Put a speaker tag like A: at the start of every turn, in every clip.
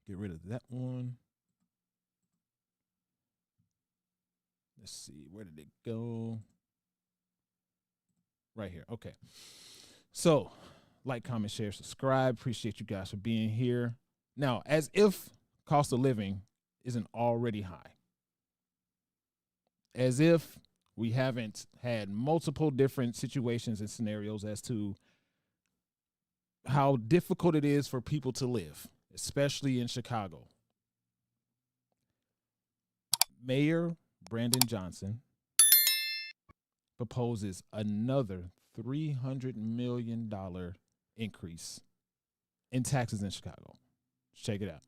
A: Get rid of that one. Let's see. Where did it go? Right here. Okay. So, like, comment, share, subscribe. Appreciate you guys for being here. Now, as if cost of living isn't already high, as if we haven't had multiple different situations and scenarios as to how difficult it is for people to live, especially in Chicago. Mayor Brandon Johnson proposes another $300 million increase in taxes in Chicago. Check it out.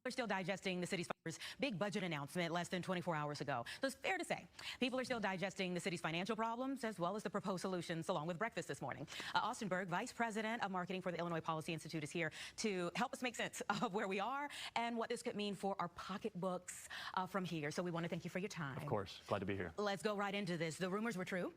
B: Are still digesting the city's big budget announcement less than 24 hours ago. So it's fair to say people are still digesting the city's financial problems as well as the proposed solutions along with breakfast this morning. Austin Berg, Vice President of Marketing for the Illinois Policy Institute, is here to help us make sense of where we are and what this could mean for our pocketbooks from here. So we want to thank you for your time.
C: Of course. Glad to be here.
B: Let's go right into this. The rumors were true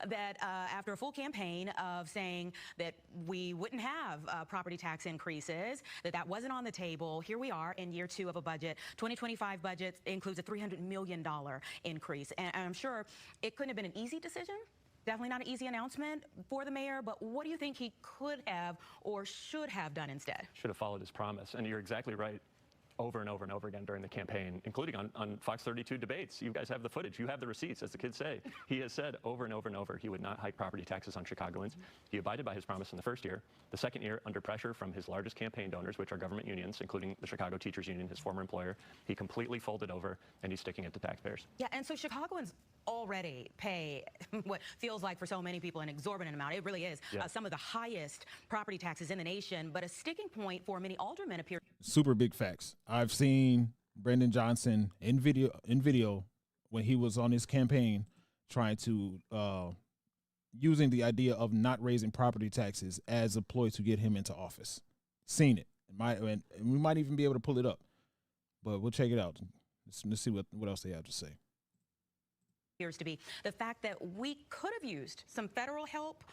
B: that after a full campaign of saying that we wouldn't have property tax increases, that wasn't on the table, here we are in year 2 of a budget. 2025 budget includes a $300 million increase. And I'm sure it couldn't have been an easy decision. Definitely not an easy announcement for the mayor, but what do you think he could have or should have done instead?
C: Should have followed his promise. And you're exactly right. Over and over and over again during the campaign, including on Fox 32 debates. You guys have the footage. You have the receipts, as the kids say. He has said over and over and over he would not hike property taxes on Chicagoans. He abided by his promise in the first year. The second year, under pressure from his largest campaign donors, which are government unions, including the Chicago Teachers Union, his former employer, he completely folded over, and he's sticking it to taxpayers.
B: Yeah, and so Chicagoans already pay what feels like for so many people an exorbitant amount. It really is.
C: Yeah.
B: Some of the highest property taxes in the nation, but a sticking point for many aldermen appears.
A: Super big facts. I've seen Brandon Johnson in video when he was on his campaign trying to using the idea of not raising property taxes as a ploy to get him into office. Seen it. And we might even be able to pull it up, but we'll check it out. Let's see what else they have to say.
B: Appears to be the fact that we could have used some federal help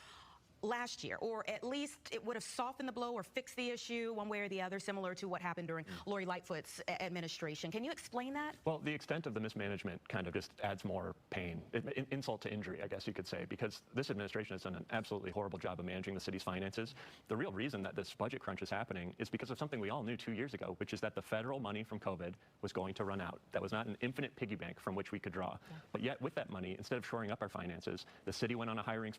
B: last year, or at least it would have softened the blow or fixed the issue one way or the other, similar to what happened during Lori Lightfoot's administration. Can you explain that?
C: Well, the extent of the mismanagement kind of just adds more pain, insult to injury, I guess you could say, because this administration has done an absolutely horrible job of managing the city's finances. The real reason that this budget crunch is happening is because of something we all knew 2 years ago, which is that the federal money from COVID was going to run out. That was not an infinite piggy bank from which we could draw. Yeah. But yet, with that money, instead of shoring up our finances, the city went on a hiring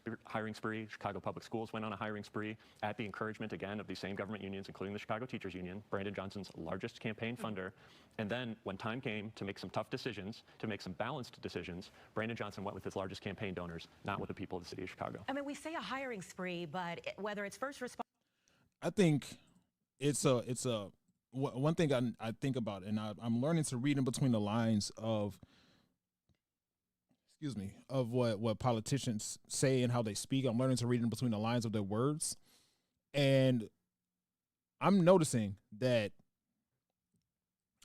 C: spree. Chicago Public Schools went on a hiring spree at the encouragement, again, of these same government unions, including the Chicago Teachers Union, Brandon Johnson's largest campaign funder. And then when time came to make some tough decisions, to make some balanced decisions, Brandon Johnson went with his largest campaign donors, not with the people of the city of Chicago.
B: I mean, we say a hiring spree, but whether it's first responders.
A: I think it's one thing I think about, and I'm learning to read in between the lines of what politicians say and how they speak. I'm learning to read in between the lines of their words. And I'm noticing that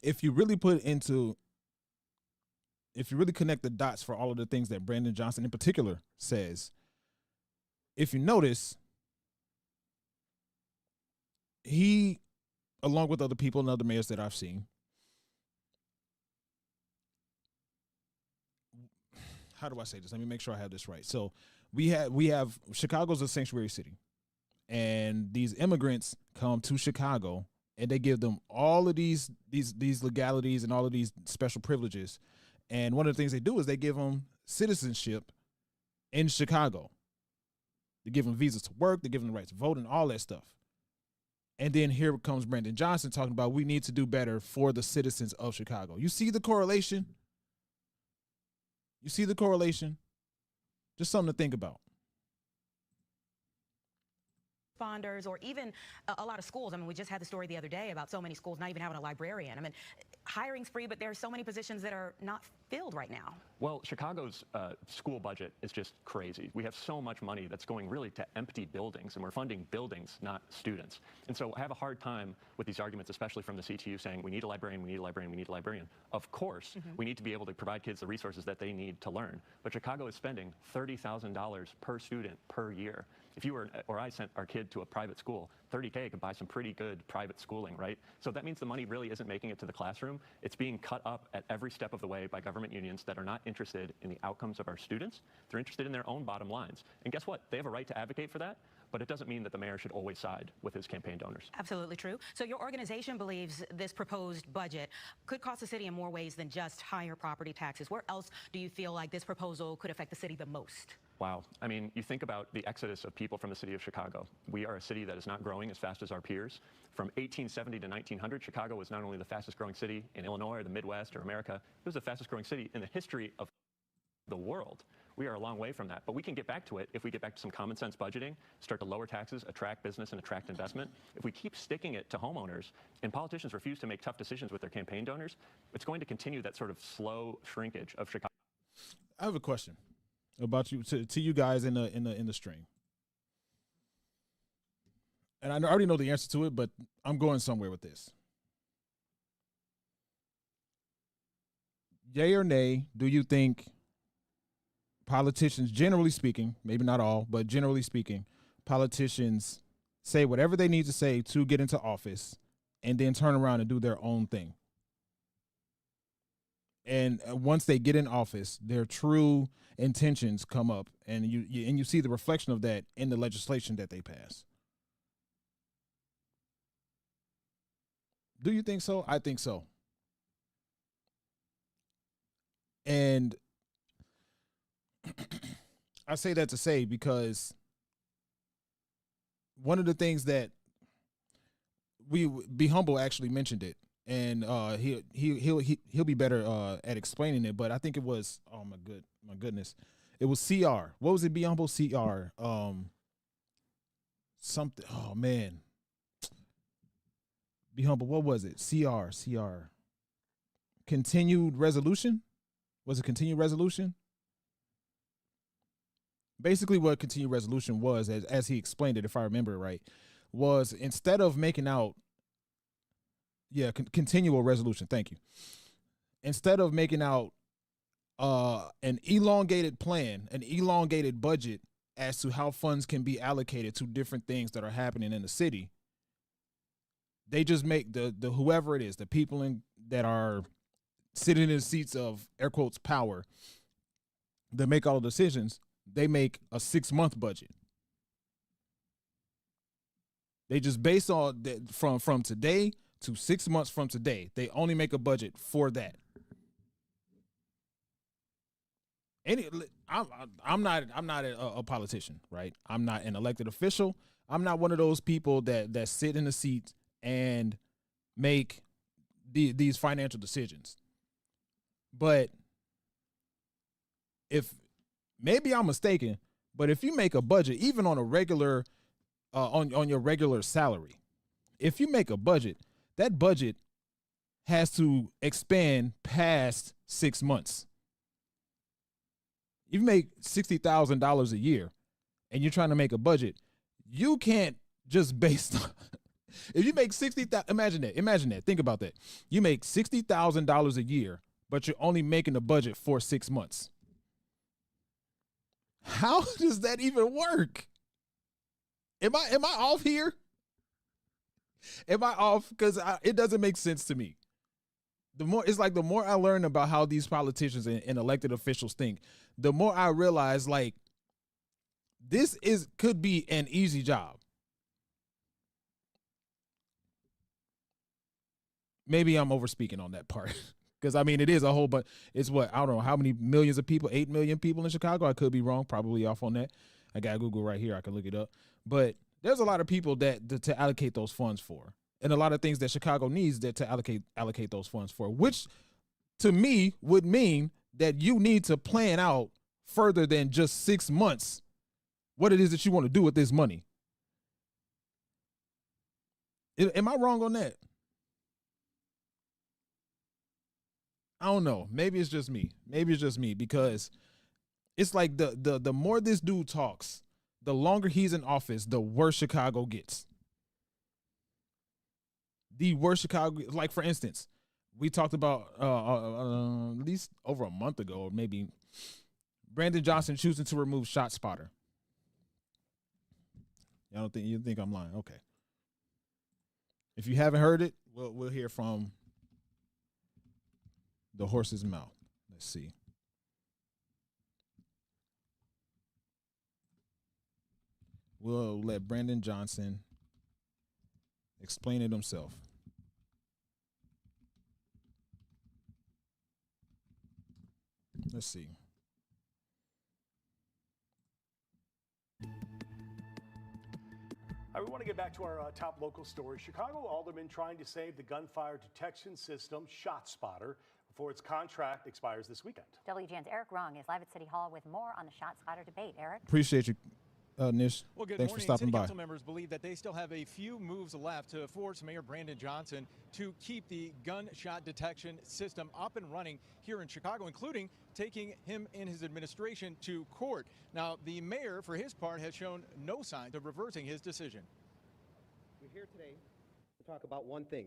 A: if you really connect the dots for all of the things that Brandon Johnson in particular says, if you notice, he, along with other people and other mayors that I've seen, how do I say this? Let me make sure I have this right. So we have Chicago's a sanctuary city, and these immigrants come to Chicago and they give them all of these legalities and all of these special privileges. And one of the things they do is they give them citizenship in Chicago. They give them visas to work, they give them the right to vote and all that stuff. And then here comes Brandon Johnson talking about we need to do better for the citizens of Chicago. You see the correlation? You see the correlation? Just something to think about.
B: responders, or even a lot of schools. I mean, we just had the story the other day about so many schools not even having a librarian. I mean, hiring's free, but there are so many positions that are not filled right now.
C: Well, Chicago's school budget is just crazy. We have so much money that's going really to empty buildings, and we're funding buildings, not students. And so I have a hard time with these arguments, especially from the CTU, saying we need a librarian, we need a librarian, we need a librarian. Of course, we need to be able to provide kids the resources that they need to learn. But Chicago is spending $30,000 per student per year. If you were, or I sent our kid to a private school, $30K could buy some pretty good private schooling, right? So that means the money really isn't making it to the classroom. It's being cut up at every step of the way by government unions that are not interested in the outcomes of our students. They're interested in their own bottom lines. And guess what? They have a right to advocate for that, but it doesn't mean that the mayor should always side with his campaign donors.
B: Absolutely true. So your organization believes this proposed budget could cost the city in more ways than just higher property taxes. Where else do you feel like this proposal could affect the city the most?
C: Wow. I mean, you think about the exodus of people from the city of Chicago. We are a city that is not growing as fast as our peers. From 1870 to 1900, Chicago was not only the fastest growing city in Illinois or the Midwest or America, it was the fastest growing city in the history of the world. We are a long way from that, but we can get back to it if we get back to some common sense budgeting, start to lower taxes, attract business, and attract investment. If we keep sticking it to homeowners and politicians refuse to make tough decisions with their campaign donors, it's going to continue that sort of slow shrinkage of Chicago.
A: I have a question about you to you guys in the stream, and I already know the answer to it, but I'm going somewhere with this. Yay or nay? Do you think politicians, generally speaking, maybe not all, but generally speaking, politicians say whatever they need to say to get into office, and then turn around and do their own thing? And once they get in office, their true intentions come up, and you see the reflection of that in the legislation that they pass. Do you think so? I think so. And I say that to say because one of the things that Be Humble actually mentioned it, and he'll be better at explaining it. But I think it was, oh my goodness, it was CR. What was it? Be Humble CR. Something. Oh man. Be Humble. What was it? CR. Continued resolution. Was it continued resolution? Basically, what continued resolution was, as he explained it, if I remember it right, was instead of making out, continual resolution. Thank you. Instead of making out an elongated plan, an elongated budget as to how funds can be allocated to different things that are happening in the city, they just make the whoever it is, the people that are sitting in the seats of air quotes power, that make all the decisions. They make a 6-month budget. They just based on that from today to 6 months from today, they only make a budget for that. I'm not a politician, right? I'm not an elected official. I'm not one of those people that sit in the seat and make these financial decisions. But if maybe I'm mistaken, but if you make a budget, even on a regular, on your regular salary, if you make a budget, that budget has to expand past 6 months. If you make $60,000 a year and you're trying to make a budget, you can't just based on, if you make $60,000, imagine that, think about that. You make $60,000 a year, but you're only making a budget for 6 months. How does that even work? Am I off here? Am I off? Because it doesn't make sense to me. The more I learn about how these politicians and elected officials think, the more I realize like this could be an easy job. Maybe I'm overspeaking on that part. Because, I mean, it is a whole bunch. It's what, I don't know how many millions of people, 8 million people in Chicago. I could be wrong, probably off on that. I got Google right here. I can look it up. But there's a lot of people to allocate those funds for. And a lot of things that Chicago needs to allocate those funds for, which to me would mean that you need to plan out further than just 6 months what it is that you want to do with this money. Am I wrong on that? I don't know. Maybe it's just me. Maybe it's just me because it's like the more this dude talks, the longer he's in office, the worse Chicago gets. The worst Chicago, like for instance, we talked about at least over a month ago, or maybe Brandon Johnson choosing to remove Shot Spotter. You think I'm lying? Okay. If you haven't heard it, we'll hear from the horse's mouth. Let's see. We'll let Brandon Johnson explain it himself. Let's see.
D: We want to get back to our top local story. Chicago aldermen trying to save the gunfire detection system ShotSpotter before its contract expires this weekend.
E: WGN's Eric Rung is live at City Hall with more on the ShotSpotter debate. Eric?
A: Appreciate you, Nish.
F: Well, good
A: Thanks
F: morning.
A: for stopping
F: City
A: by.
F: Council members believe that they still have a few moves left to force Mayor Brandon Johnson to keep the gunshot detection system up and running here in Chicago, including taking him and his administration to court. Now, the mayor, for his part, has shown no signs of reversing his decision.
G: We're here today to talk about one thing: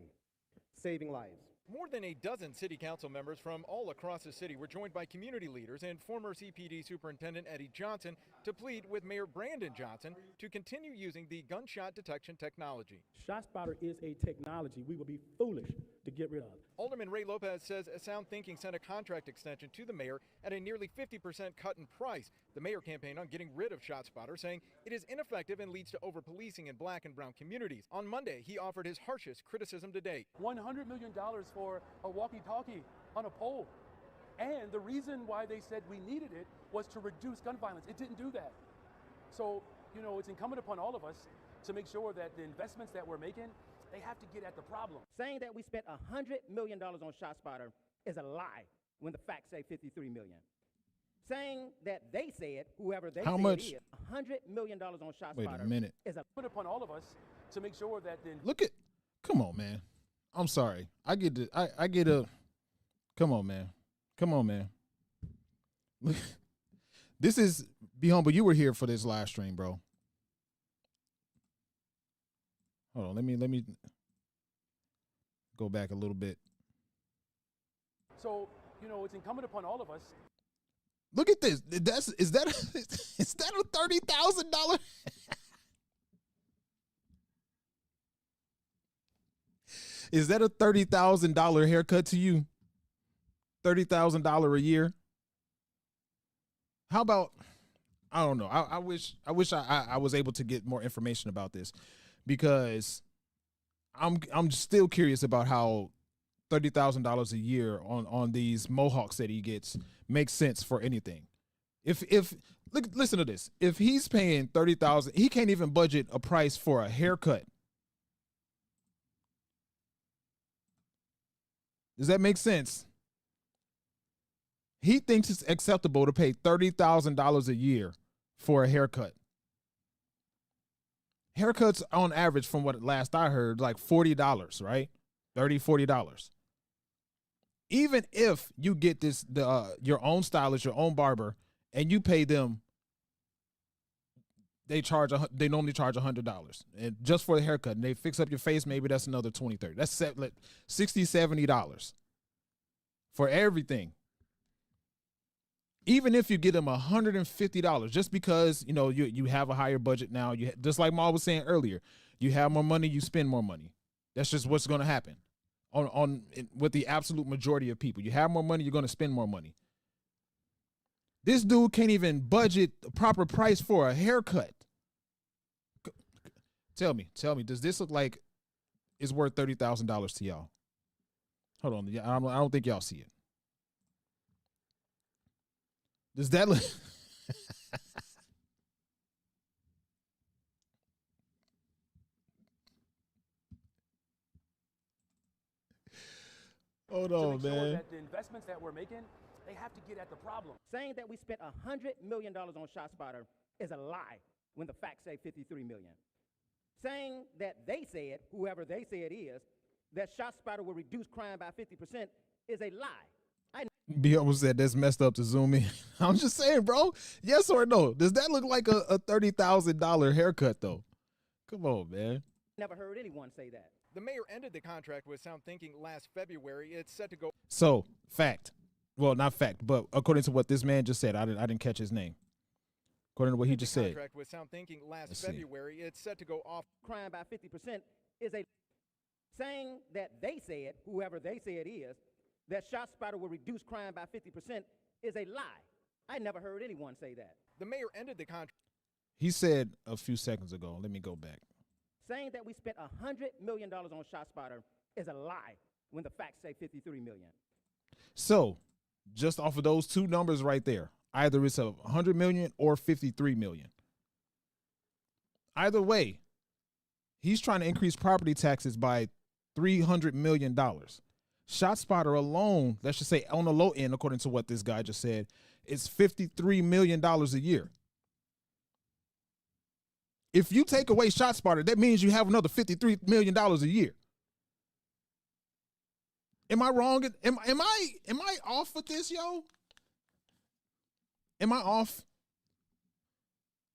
G: saving lives.
F: More than a dozen city council members from all across the city were joined by community leaders and former CPD Superintendent Eddie Johnson to plead with Mayor Brandon Johnson to continue using the gunshot detection technology.
H: ShotSpotter is a technology we would be foolish to get rid of.
F: Alderman Ray Lopez says Sound Thinking sent a contract extension to the mayor at a nearly 50% cut in price. The mayor campaigned on getting rid of ShotSpotter, saying it is ineffective and leads to over-policing in black and brown communities. On Monday, he offered his harshest criticism to date.
H: $100 million for a walkie-talkie on a pole. And the reason why they said we needed it was to reduce gun violence. It didn't do that. So, it's incumbent upon all of us to make sure that the investments that we're making, they have to get at the problem.
G: Saying that we spent $100 million on ShotSpotter is a lie when the facts say $53 million. Saying that they said, whoever they
A: How
G: say
A: much?
G: it is, $100 million on ShotSpotter
A: Wait a minute.
G: is
H: Incumbent upon all of us to make sure that the
A: Look at, come on, man. I'm sorry. I get a, come on, man. Come on, man. This is, Be Humble, you were here for this live stream, bro. Hold on, let me go back a little bit.
H: So, it's incumbent upon all of us.
A: Look at this. Is that a $30,000? Is that a $30,000 haircut to you? $30,000 a year? How about, I don't know. I wish I was able to get more information about this, because I'm still curious about how $30,000 a year on these mohawks that he gets makes sense for anything. If look, listen to this. If he's paying $30,000, he can't even budget a price for a haircut. Does that make sense? He thinks it's acceptable to pay $30,000 a year for a haircut. Haircuts on average, from what last I heard, like $40, right? $40. Even if you get your own stylist, your own barber, and you pay them, they normally charge $100, and just for the haircut, and they fix up your face, maybe that's another $20, $30. That's $60, $70 for everything. Even if you get them $150, just because you have a higher budget now, just like Ma was saying earlier, you have more money, you spend more money. That's just what's going to happen with the absolute majority of people. You have more money, you're going to spend more money. This dude can't even budget the proper price for a haircut. Tell me, does this look like it's worth $30,000 to y'all? Hold on, I don't think y'all see it. Does that look? Hold on,
H: to make sure
A: man.
H: that the investments that we're making, they have to get at the problem.
G: Saying that we spent $100 million on ShotSpotter is a lie when the facts say $53 million. saying that they said, whoever they say it is, that ShotSpotter will reduce crime by 50% is a lie.
A: B almost said that's messed up to zoom in. I'm just saying, bro. Yes or no? Does that look like a $30,000 haircut, though? Come on, man.
G: Never heard anyone say that.
F: The mayor ended the contract with Sound Thinking last February. It's set to go.
A: So, fact. Well, not fact, but according to what this man just said, I didn't catch his name. According to what he just said.
F: Contract with Sound Thinking last February. It's set to go off.
G: Crime by 50% is a saying that they said, whoever they say it is, that ShotSpotter will reduce crime by 50% is a lie. I never heard anyone say that.
F: The mayor ended the contract.
A: He said a few seconds ago. Let me go back.
G: Saying that we spent $100 million on ShotSpotter is a lie when the facts say $53 million.
A: So, just off of those two numbers right there, either it's $100 million or $53 million. Either way, he's trying to increase property taxes by $300 million. ShotSpotter alone, let's just say on the low end, according to what this guy just said, is $53 million a year. If you take away ShotSpotter, that means you have another $53 million a year. Am I wrong? Am I off with this, yo? Am I off?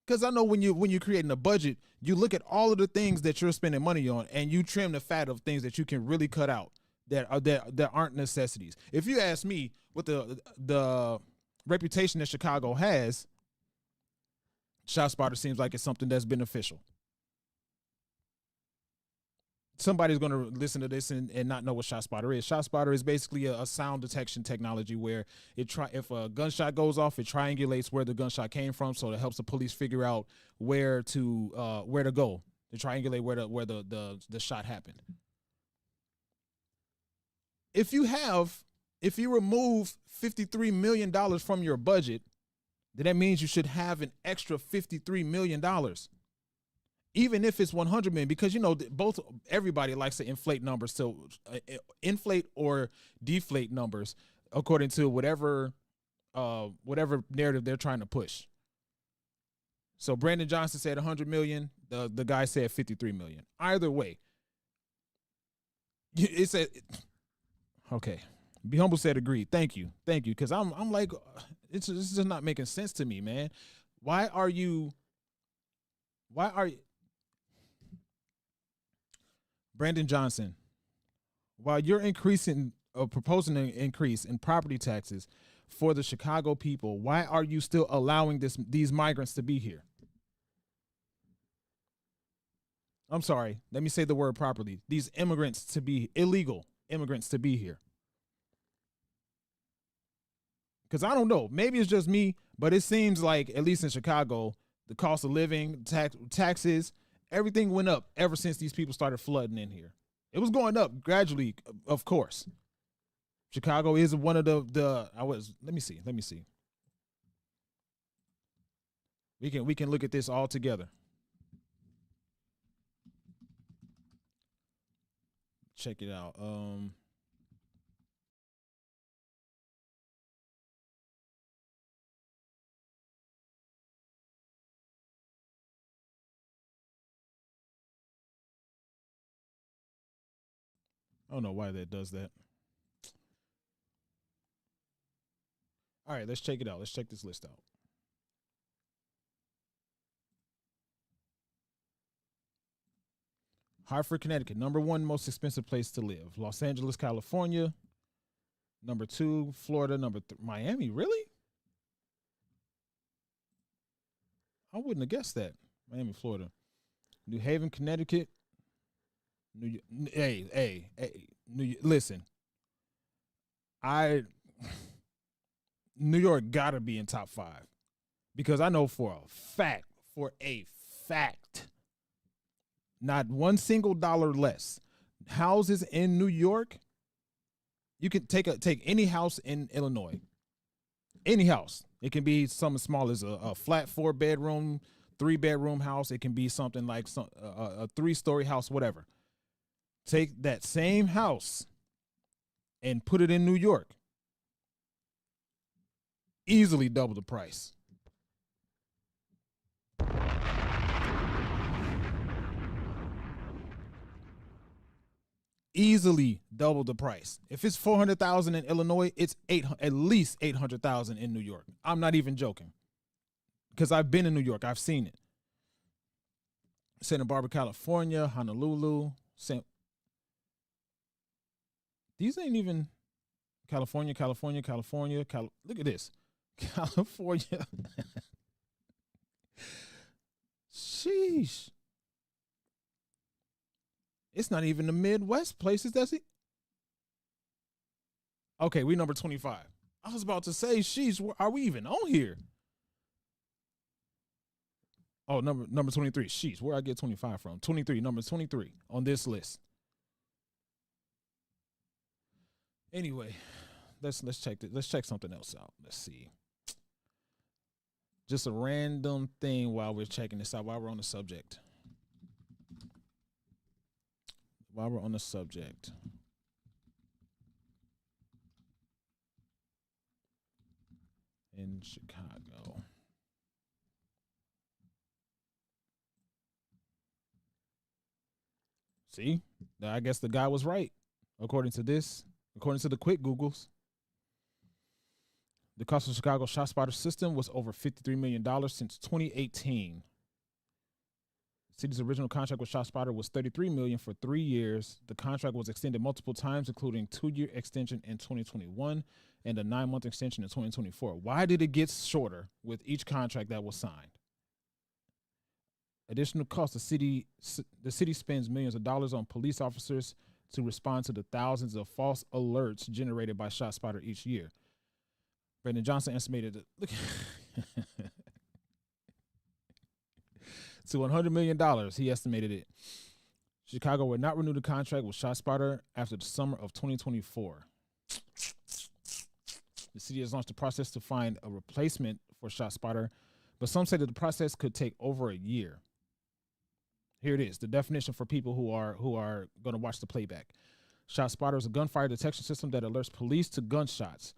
A: Because I know when you're creating a budget, you look at all of the things that you're spending money on, and you trim the fat of things that you can really cut out that aren't necessities. If you ask me, with the reputation that Chicago has, ShotSpotter seems like it's something that's beneficial. Somebody's going to listen to this and not know what ShotSpotter is. ShotSpotter is basically a sound detection technology where if a gunshot goes off, it triangulates where the gunshot came from, so it helps the police figure out where to go to triangulate where the shot happened. If you remove $53 million from your budget, then that means you should have an extra $53 million. Even if it's 100 million, because everybody likes to inflate numbers, to inflate or deflate numbers according to whatever narrative they're trying to push. So Brandon Johnson said 100 million, the guy said 53 million. Either way, it said okay. Be Humble said agreed. Thank you, because I'm like, it's just not making sense to me, man. Why are you? Brandon Johnson, while you're proposing an increase in property taxes for the Chicago people, why are you still allowing these migrants to be here? I'm sorry, let me say the word properly. These illegal immigrants to be here. Because I don't know, maybe it's just me, but it seems like, at least in Chicago, the cost of living, taxes, everything went up ever since these people started flooding in here. It was going up gradually, of course. Chicago is one of let me see. We can look at this all together. Check it out. I don't know why that does that. All right, let's check it out. Let's check this list out. Hartford, Connecticut, #1 most expensive place to live. Los Angeles, California, #2. Florida, #3. Miami, really? I wouldn't have guessed that. Miami, Florida. New Haven, Connecticut. Listen. New York gotta be in top 5, because I know for a fact, not one single dollar less. Houses in New York, you can take any house in Illinois, any house. It can be something small as a flat 4-bedroom, 3-bedroom house. It can be something like a 3-story house, whatever. Take that same house and put it in New York. Easily double the price. easily double the price. If it's 400,000 in Illinois, it's at least 800,000 in New York. I'm not even joking, because I've been in New York. I've seen it. Santa Barbara, California, Honolulu, these ain't even California. Look at this, California. Sheesh. It's not even the Midwest places. That's it. Okay, we number 25. I was about to say, sheesh, are we even on here? Oh, number 23. Sheesh, where I get 25 from? 23, number 23 on this list. Anyway, let's check this. Let's check something else out. Let's see. Just a random thing while we're checking this out, while we're on the subject. In Chicago. See, I guess the guy was right. According to the quick Googles, the cost of Chicago ShotSpotter system was over $53 million since 2018. The city's original contract with ShotSpotter was $33 million for 3 years. The contract was extended multiple times, including a 2-year extension in 2021 and a 9-month extension in 2024. Why did it get shorter with each contract that was signed? Additional cost: the city spends millions of dollars on police officers to respond to the thousands of false alerts generated by ShotSpotter each year. Brandon Johnson estimated it to $100 million. He estimated it. Chicago would not renew the contract with ShotSpotter after the summer of 2024. The city has launched a process to find a replacement for ShotSpotter, but some say that the process could take over a year. Here it is, the definition for people who are going to watch the playback. ShotSpotter is a gunfire detection system that alerts police to gunshots.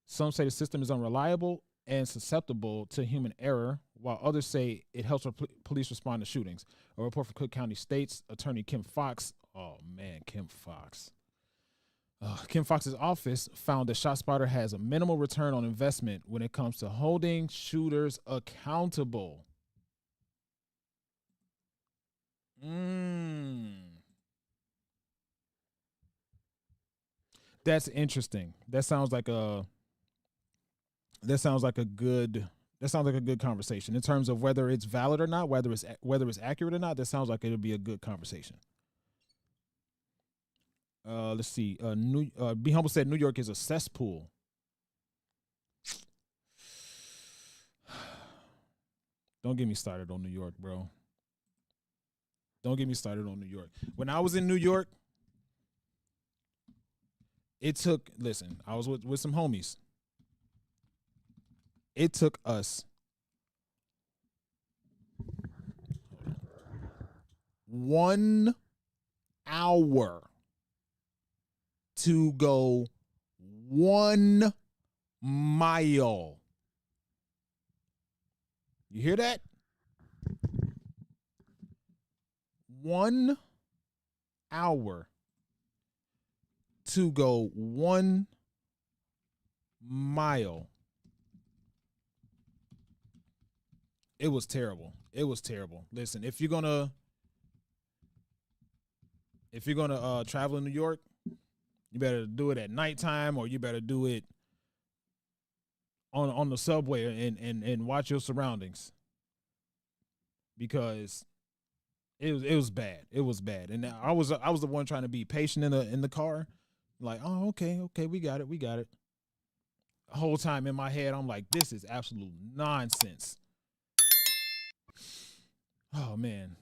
A: Some say the system is unreliable and susceptible to human error, while others say it helps police respond to shootings. A report from Cook County State's Attorney Kim Fox. Oh man, Kim Fox. Kim Fox's office found that ShotSpotter has a minimal return on investment when it comes to holding shooters accountable. That's interesting. That sounds like a good conversation in terms of whether it's valid or not, whether it's accurate or not. That sounds like it'll be a good conversation. Let's see. Be Humble said New York is a cesspool. Don't get me started on New York, bro. Don't get me started on New York. When I was in New York, I was with some homies. It took us 1 hour to go 1 mile. You hear that? 1 hour to go 1 mile. It was terrible. Listen, if you're gonna travel in New York, you better do it at nighttime, or you better do it on the subway and watch your surroundings, because it was bad. It was bad. And I was the one trying to be patient in the car, like, oh, okay, we got it. The whole time in my head, I'm like, this is absolute nonsense. Oh man,